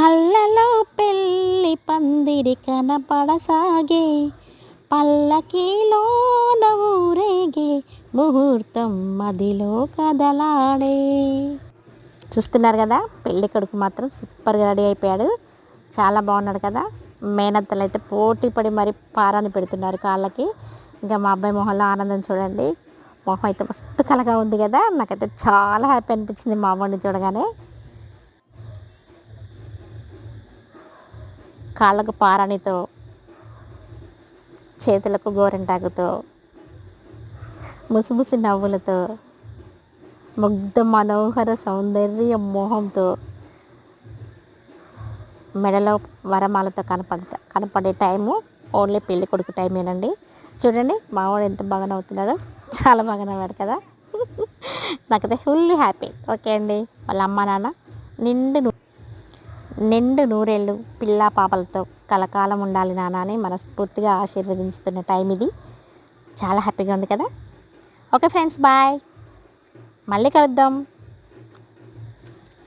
కళ్ళలో పెళ్ళి పందిరి కనపడసాగే, పల్లకీలోన ఊరేగే, ముహూర్తం మదిలో కదలాడే. చూస్తున్నారు కదా, పెళ్ళి కొడుకు మాత్రం సూపర్గా రెడీ అయిపోయాడు. చాలా బాగున్నాడు కదా. మేనత్తలు అయితే పోటీ పడి మరి పారాన్ని పెడుతున్నారు కాళ్ళకి. ఇంకా మా అబ్బాయి మొహంలో ఆనందం చూడండి. మొహం అయితే మస్తు కలగా ఉంది కదా. నాకైతే చాలా హ్యాపీ అనిపించింది మా అమ్మని చూడగానే. కాళ్ళకు పారాణితో, చేతులకు గోరింటాకుతో, ముసిముసి నవ్వులతో, ముగ్ధ మనోహర సౌందర్య మోహంతో, మెడలో వరమాలతో కనపడే టైము ఓన్లీ పెళ్ళి కొడుకు టైమేనండి. చూడండి మా వాడు ఎంత బాగా నవ్వుతున్నాడో. చాలా బాగా నవ్వాడు కదా. నాకైతే ఫుల్లీ హ్యాపీ. ఓకే అండి. వాళ్ళ అమ్మ నాన్న నిండు నూరేళ్ళు పిల్ల పాపలతో కలకాలం ఉండాలి నాన్న అని మనస్ఫూర్తిగా ఆశీర్వదించుతున్న టైం ఇది. చాలా హ్యాపీగా ఉంది కదా. Okay friends, bye. మళ్ళీ కలుద్దాం.